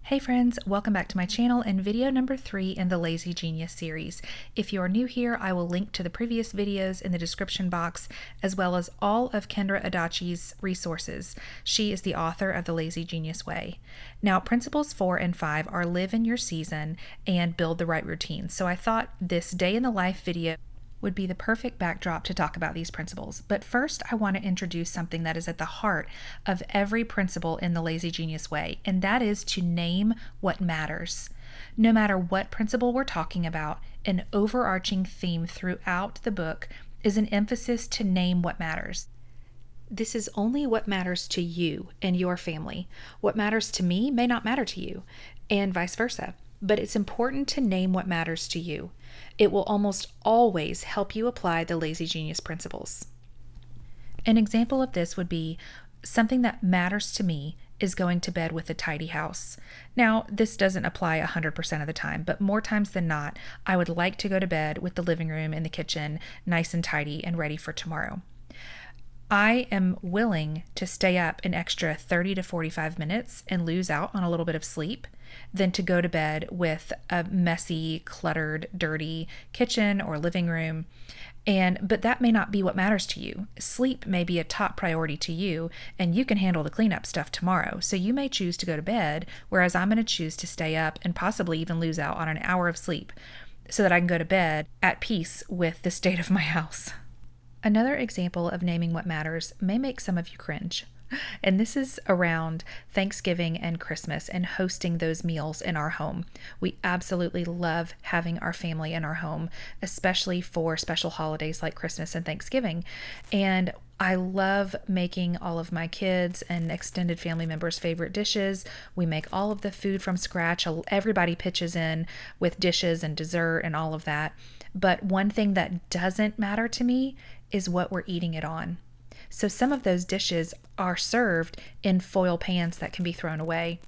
Hey friends, welcome back to my channel and video number 3 in the Lazy Genius series. If you are new here, I will link to the previous videos in the description box, as well as all of Kendra Adachi's resources. She is the author of The Lazy Genius Way. Now, principles 4 and 5 are live in your season and build the right routine. So I thought this day in the life video would be the perfect backdrop to talk about these principles. But first, I want to introduce something that is at the heart of every principle in the Lazy Genius Way, and that is to name what matters. No matter what principle we're talking about, an overarching theme throughout the book is an emphasis to name what matters. This is only what matters to you and your family. What matters to me may not matter to you, and vice versa. But it's important to name what matters to you. It will almost always help you apply the Lazy Genius principles. An example of this would be something that matters to me is going to bed with a tidy house. Now, this doesn't apply 100% of the time, but more times than not, I would like to go to bed with the living room and the kitchen nice and tidy and ready for tomorrow. I am willing to stay up an extra 30 to 45 minutes and lose out on a little bit of sleep than to go to bed with a messy, cluttered, dirty kitchen or living room. But that may not be what matters to you. Sleep may be a top priority to you, and you can handle the cleanup stuff tomorrow. So you may choose to go to bed, whereas I'm going to choose to stay up and possibly even lose out on an hour of sleep so that I can go to bed at peace with the state of my house. Another example of naming what matters may make some of you cringe. And this is around Thanksgiving and Christmas and hosting those meals in our home. We absolutely love having our family in our home, especially for special holidays like Christmas and Thanksgiving. And I love making all of my kids and extended family members' favorite dishes. We make all of the food from scratch. Everybody pitches in with dishes and dessert and all of that. But one thing that doesn't matter to me is what we're eating it on. So some of those dishes are served in foil pans that can be thrown away.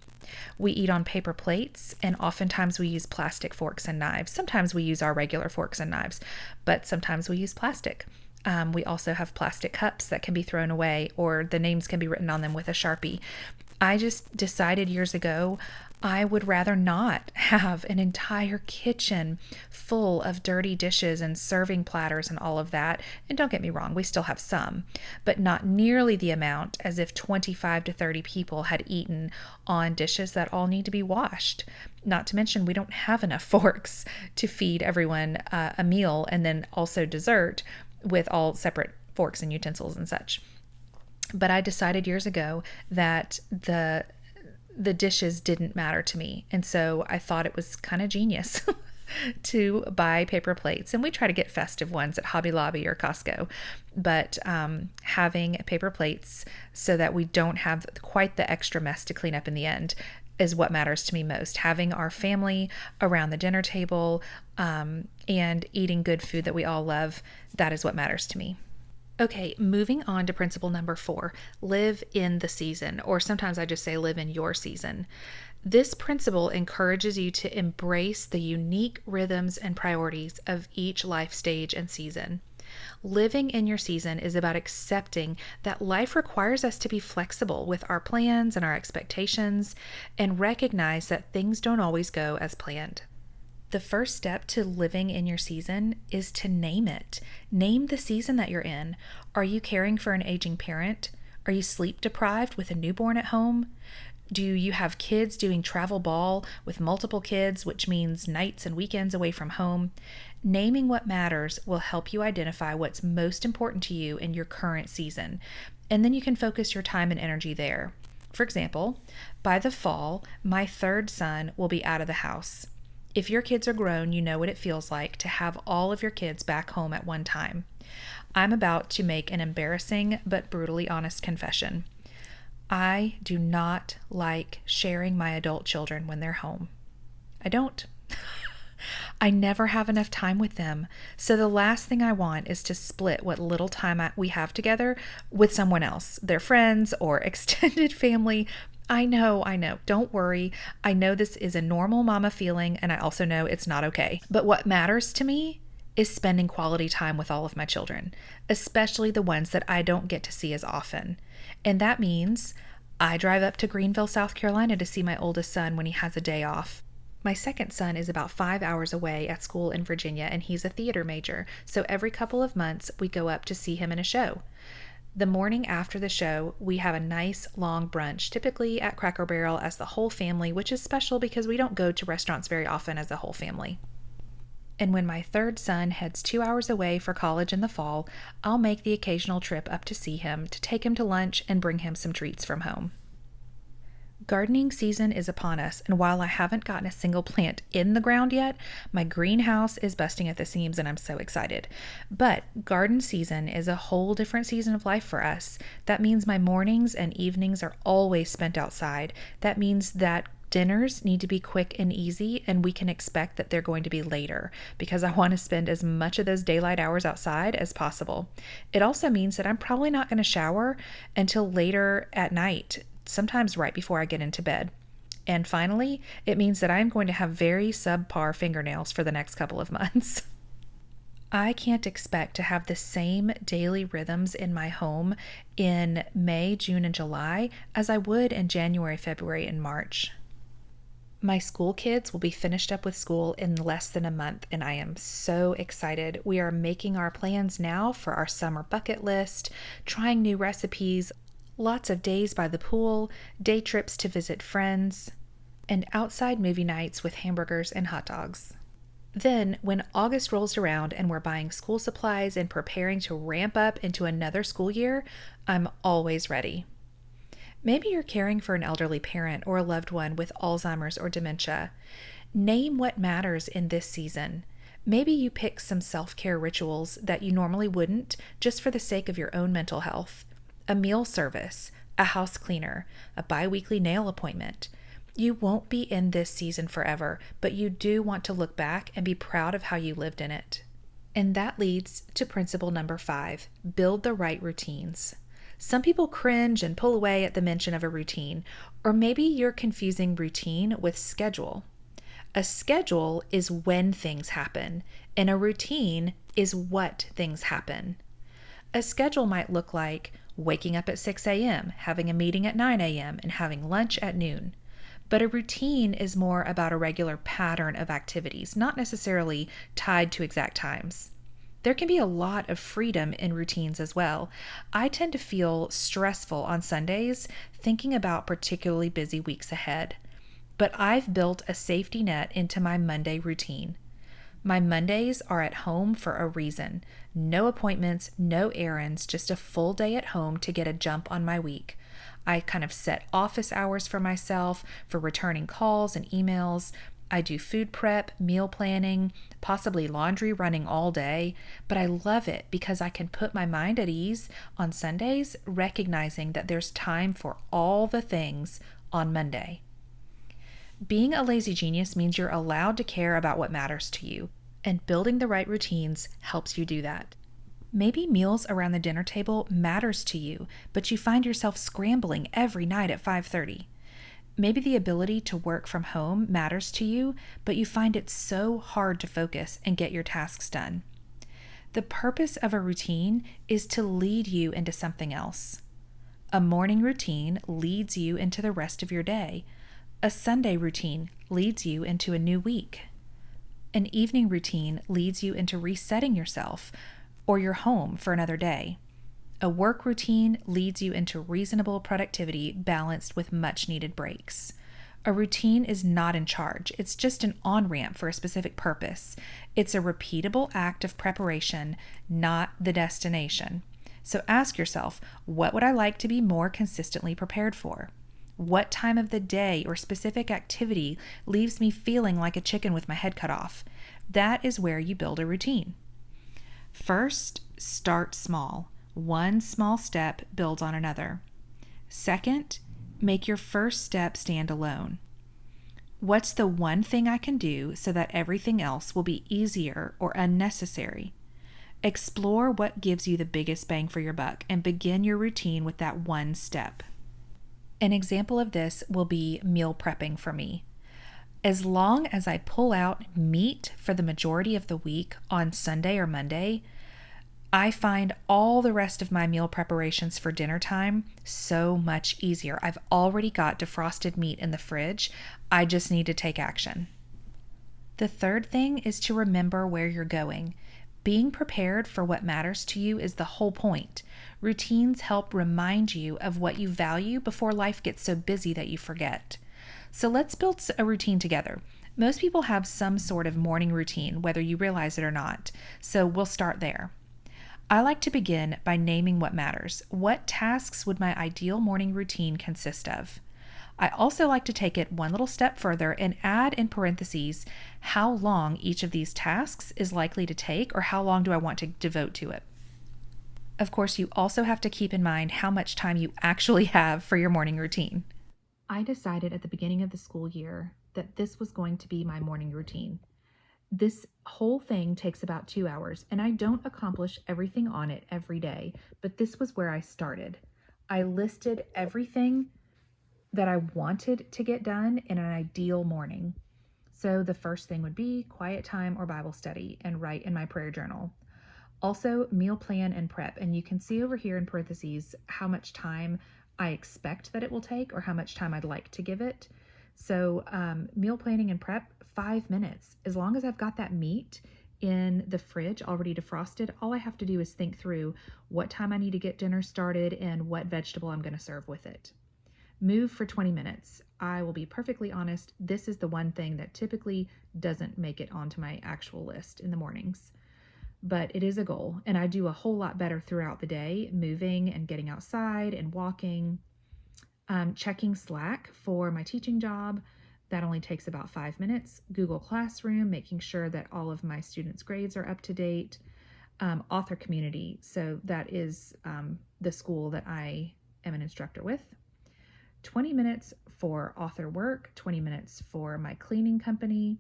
We eat on paper plates, and oftentimes we use plastic forks and knives. Sometimes we use our regular forks and knives, but sometimes we use plastic. We also have plastic cups that can be thrown away, or the names can be written on them with a Sharpie. I just decided years ago I would rather not have an entire kitchen full of dirty dishes and serving platters and all of that. And don't get me wrong, we still have some, but not nearly the amount as if 25 to 30 people had eaten on dishes that all need to be washed. Not to mention, we don't have enough forks to feed everyone a meal and then also dessert with all separate forks and utensils and such. But I decided years ago that the dishes didn't matter to me. And so I thought it was kind of genius to buy paper plates. And we try to get festive ones at Hobby Lobby or Costco. But having paper plates so that we don't have quite the extra mess to clean up in the end is what matters to me most. Having our family around the dinner table and eating good food that we all love, that is what matters to me. Okay, moving on to principle number 4, live in the season, or sometimes I just say live in your season. This principle encourages you to embrace the unique rhythms and priorities of each life stage and season. Living in your season is about accepting that life requires us to be flexible with our plans and our expectations, and recognize that things don't always go as planned. The first step to living in your season is to name it. Name the season that you're in. Are you caring for an aging parent? Are you sleep deprived with a newborn at home? Do you have kids doing travel ball with multiple kids, which means nights and weekends away from home? Naming what matters will help you identify what's most important to you in your current season, and then you can focus your time and energy there. For example, by the fall, my third son will be out of the house. If your kids are grown, you know what it feels like to have all of your kids back home at one time. I'm about to make an embarrassing but brutally honest confession. I do not like sharing my adult children when they're home. I don't. I never have enough time with them. So the last thing I want is to split what little time we have together with someone else, their friends or extended family. I know. Don't worry. I know this is a normal mama feeling, and I also know it's not okay. But what matters to me is spending quality time with all of my children, especially the ones that I don't get to see as often. And that means I drive up to Greenville, South Carolina to see my oldest son when he has a day off. My second son is about 5 hours away at school in Virginia, and he's a theater major, so every couple of months we go up to see him in a show. The morning after the show, we have a nice long brunch, typically at Cracker Barrel as the whole family, which is special because we don't go to restaurants very often as a whole family. And when my third son heads 2 hours away for college in the fall, I'll make the occasional trip up to see him, to take him to lunch and bring him some treats from home. Gardening season is upon us, and while I haven't gotten a single plant in the ground yet, my greenhouse is busting at the seams and I'm so excited. But garden season is a whole different season of life for us. That means my mornings and evenings are always spent outside. That means that dinners need to be quick and easy, and we can expect that they're going to be later because I want to spend as much of those daylight hours outside as possible. It also means that I'm probably not going to shower until later at night, sometimes right before I get into bed. And finally, it means that I'm going to have very subpar fingernails for the next couple of months. I can't expect to have the same daily rhythms in my home in May, June, and July as I would in January, February, and March. My school kids will be finished up with school in less than a month, and I am so excited. We are making our plans now for our summer bucket list, trying new recipes, lots of days by the pool, day trips to visit friends, and outside movie nights with hamburgers and hot dogs. Then, when August rolls around and we're buying school supplies and preparing to ramp up into another school year, I'm always ready. Maybe you're caring for an elderly parent or a loved one with Alzheimer's or dementia. Name what matters in this season. Maybe you pick some self-care rituals that you normally wouldn't just for the sake of your own mental health. A meal service, a house cleaner, a bi-weekly nail appointment. You won't be in this season forever, but you do want to look back and be proud of how you lived in it. And that leads to principle number 5, build the right routines. Some people cringe and pull away at the mention of a routine, or maybe you're confusing routine with schedule. A schedule is when things happen, and a routine is what things happen. A schedule might look like waking up at 6 a.m., having a meeting at 9 a.m., and having lunch at noon. But a routine is more about a regular pattern of activities, not necessarily tied to exact times. There can be a lot of freedom in routines as well. I tend to feel stressful on Sundays thinking about particularly busy weeks ahead. But I've built a safety net into my Monday routine. My Mondays are at home for a reason. No appointments, no errands, just a full day at home to get a jump on my week. I kind of set office hours for myself for returning calls and emails. I do food prep, meal planning, possibly laundry running all day, but I love it because I can put my mind at ease on Sundays, recognizing that there's time for all the things on Monday. Being a lazy genius means you're allowed to care about what matters to you, and building the right routines helps you do that. Maybe meals around the dinner table matters to you, but you find yourself scrambling every night at 5:30. Maybe the ability to work from home matters to you, but you find it so hard to focus and get your tasks done. The purpose of a routine is to lead you into something else. A morning routine leads you into the rest of your day. A Sunday routine leads you into a new week. An evening routine leads you into resetting yourself or your home for another day. A work routine leads you into reasonable productivity balanced with much needed breaks. A routine is not in charge. It's just an on-ramp for a specific purpose. It's a repeatable act of preparation, not the destination. So ask yourself, what would I like to be more consistently prepared for? What time of the day or specific activity leaves me feeling like a chicken with my head cut off? That is where you build a routine. First, start small. One small step builds on another. Second, make your first step stand alone. What's the one thing I can do so that everything else will be easier or unnecessary? Explore what gives you the biggest bang for your buck and begin your routine with that one step. An example of this will be meal prepping for me. As long as I pull out meat for the majority of the week on Sunday or Monday, I find all the rest of my meal preparations for dinner time so much easier. I've already got defrosted meat in the fridge. I just need to take action. The third thing is to remember where you're going. Being prepared for what matters to you is the whole point. Routines help remind you of what you value before life gets so busy that you forget. So let's build a routine together. Most people have some sort of morning routine, whether you realize it or not. So we'll start there. I like to begin by naming what matters. What tasks would my ideal morning routine consist of? I also like to take it one little step further and add in parentheses how long each of these tasks is likely to take, or how long do I want to devote to it. Of course, you also have to keep in mind how much time you actually have for your morning routine. I decided at the beginning of the school year that this was going to be my morning routine. This whole thing takes about 2 hours, and I don't accomplish everything on it every day, but this was where I started. I listed everything that I wanted to get done in an ideal morning. So the first thing would be quiet time or Bible study and write in my prayer journal. Also, meal plan and prep. And you can see over here in parentheses how much time I expect that it will take or how much time I'd like to give it. So meal planning and prep, 5 minutes. As long as I've got that meat in the fridge already defrosted, all I have to do is think through what time I need to get dinner started and what vegetable I'm going to serve with it. Move for 20 minutes. I will be perfectly honest, this is the one thing that typically doesn't make it onto my actual list in the mornings. But it is a goal, and I do a whole lot better throughout the day, moving and getting outside and walking. Checking Slack for my teaching job, that only takes about 5 minutes. Google Classroom, making sure that all of my students' grades are up to date. Author Community, so that is the school that I am an instructor with. 20 minutes for author work, 20 minutes for my cleaning company,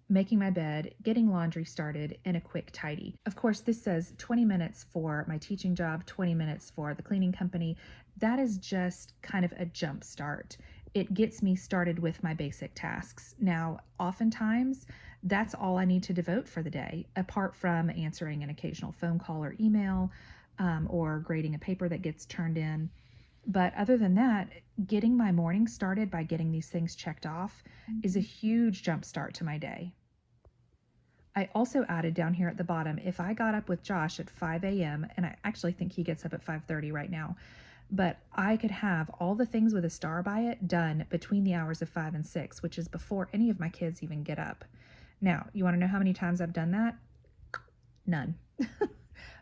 making my bed, getting laundry started, and a quick tidy. Of course, this says 20 minutes for my teaching job, 20 minutes for the cleaning company. That is just kind of a jump start. It gets me started with my basic tasks. Now, oftentimes, that's all I need to devote for the day, apart from answering an occasional phone call or email, or grading a paper that gets turned in. But other than that, getting my morning started by getting these things checked off is a huge jump start to my day. I also added down here at the bottom, if I got up with Josh at 5 a.m., and I actually think he gets up at 5:30 right now, but I could have all the things with a star by it done between the hours of 5 and 6, which is before any of my kids even get up. Now, you want to know how many times I've done that? None.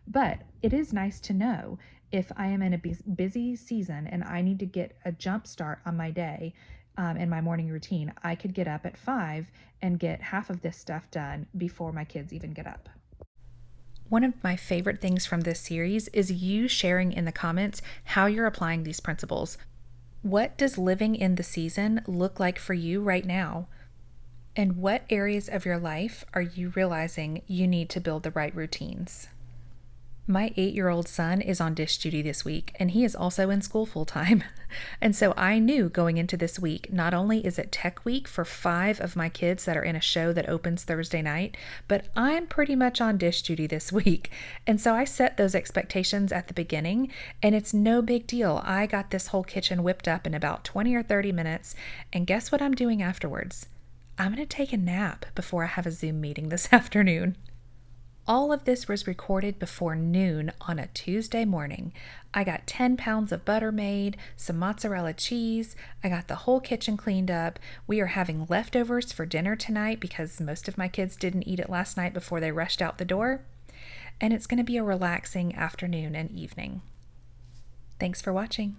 But it is nice to know if I am in a busy season and I need to get a jump start on my day in my morning routine, I could get up at 5 and get half of this stuff done before my kids even get up. One of my favorite things from this series is you sharing in the comments how you're applying these principles. What does living in the season look like for you right now? And what areas of your life are you realizing you need to build the right routines? My 8-year-old son is on dish duty this week, and he is also in school full-time. And so I knew going into this week, not only is it tech week for 5 of my kids that are in a show that opens Thursday night, but I'm pretty much on dish duty this week. And so I set those expectations at the beginning, and it's no big deal. I got this whole kitchen whipped up in about 20 or 30 minutes, and guess what I'm doing afterwards? I'm going to take a nap before I have a Zoom meeting this afternoon. All of this was recorded before noon on a Tuesday morning. I got 10 pounds of butter made, some mozzarella cheese. I got the whole kitchen cleaned up. We are having leftovers for dinner tonight because most of my kids didn't eat it last night before they rushed out the door. And it's going to be a relaxing afternoon and evening. Thanks for watching.